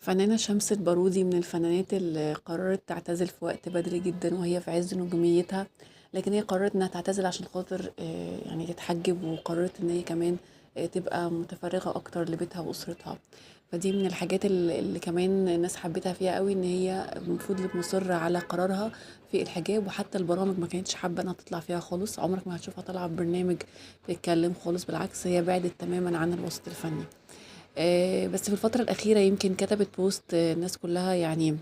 فنانة شمس البارودي من الفنانات اللي قررت تعتزل في وقت بدري جدا وهي في عز نجوميتها. لكن هي قررت انها تعتزل عشان خاطر يعني تتحجب، وقررت ان هي كمان تبقى متفرغة اكتر لبيتها واسرتها. فدي من الحاجات اللي كمان الناس حبتها فيها قوي، ان هي فضلت مصرة على قرارها في الحجاب. وحتى البرامج ما كانتش حابة انها تطلع فيها خالص، عمرك ما هتشوفها طالعة ببرنامج تتكلم خالص، بالعكس هي بعدت تماما عن الوسط الفني. بس في الفترة الأخيرة يمكن كتبت بوست، الناس كلها يعني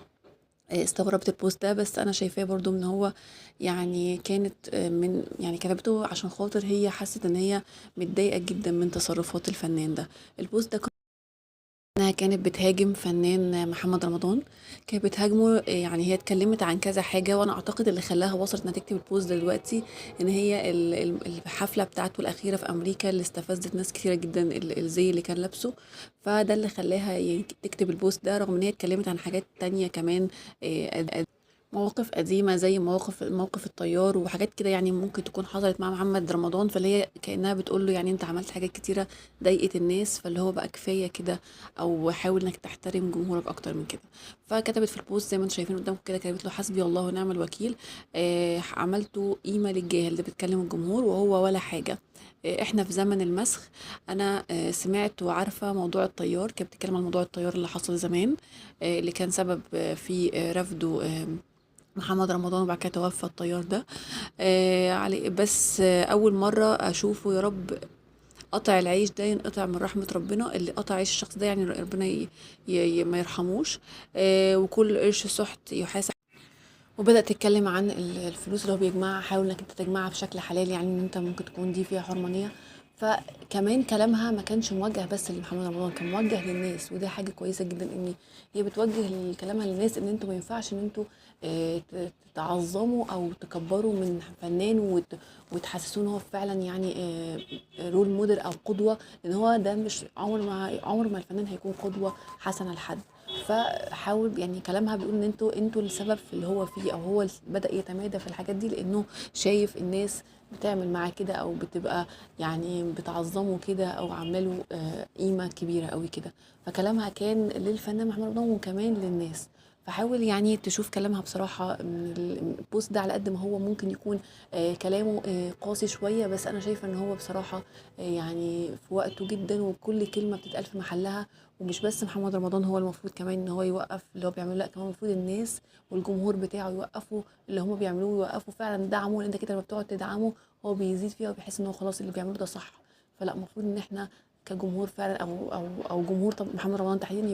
استغربت البوست ده، بس أنا شايفاه برضو إن هو يعني كانت من يعني كتبته عشان خاطر هي حست إن هي متضايقة جدا من تصرفات الفنان ده. البوست ده انها كانت بتهاجم فنان محمد رمضان، كانت بتهاجمه. يعني هي اتكلمت عن كذا حاجة، وانا اعتقد اللي خلاها وصلت انها تكتب البوست ده دلوقتي ان هي الحفلة بتاعته الاخيرة في امريكا اللي استفزت ناس كتيرة جدا، الزي اللي كان لابسه. فده اللي خلاها يعني تكتب البوست ده، رغم ان هي اتكلمت عن حاجات تانية كمان، مواقف قديمة زي موقف الطيار وحاجات كده، يعني ممكن تكون حصلت مع محمد رمضان. فاللي هي كأنها بتقول له يعني انت عملت حاجات كتيرة ضايقت الناس، فاللي هو بقى كفاية كده، او حاول انك تحترم جمهورك اكتر من كده. فكتبت في البوست زي ما انتم شايفين قدامكم كده، كتبت له حسبي الله ونعم الوكيل. عملته قيمة للجاهل اللي بتكلم الجمهور وهو ولا حاجة. احنا في زمن المسخ. انا سمعت وعارفة موضوع الطيار، كانت بتتكلم عن موضوع الطيار اللي حصل زمان، اللي كان سبب في رفضه محمد رمضان، وبعد كده توفى الطيار ده. علي بس اول مره اشوفه، يا رب قطع العيش ده ينقطع من رحمه ربنا، اللي قطع عيش الشخص ده يعني ربنا ما يرحموش. وكل قرش سحت يحاسب. وبدأت تتكلم عن الفلوس اللي هو بيجمعها، حاول انك انت تجمعها بشكل حلال، يعني ان انت ممكن تكون دي فيها حرمانية. فكمان كلامها ما كانش موجه بس لمحمد رمضان، كان موجه للناس، ودي حاجة كويسة جدا ان هي بتوجه كلامها للناس، ان انتوا ما ينفعش ان انتوا تعظموا او تكبروا من فنان وتحسسوه ان هو فعلا يعني رول موديل او قدوة، لان هو ده مش عمر ما الفنان هيكون قدوة حسنة لحد. فحاول يعني كلامها بيقول ان انتوا السبب في اللي هو فيه، او هو بدأ يتمادى في الحاجات دي لانه شايف الناس بتعمل معاه كده، او بتبقى يعني بتعظمه كده، او عامله له قيمه كبيره قوي كده. فكلامها كان للفنان محمد رمضان وكمان للناس. فحاول يعني تشوف كلامها بصراحة من البوست ده، على قد ما هو ممكن يكون كلامه قاسي شوية، بس أنا شايفة إن هو بصراحة يعني في وقته جدا، وكل كلمة بتتقال في محلها. ومش بس محمد رمضان هو المفروض كمان ان هو يوقف اللي هو بيعمله، لا كمان المفروض الناس والجمهور بتاعه يوقفوا اللي هم بيعملوه، ويوقفوا فعلا دعمه، لان انت كده لما بتقعد تدعمه هو بيزيد فيها وبيحس ان هو خلاص اللي بيعمله ده صح. فلا، المفروض ان احنا كجمهور فعلا، او جمهور طب محمد رمضان تحديدا،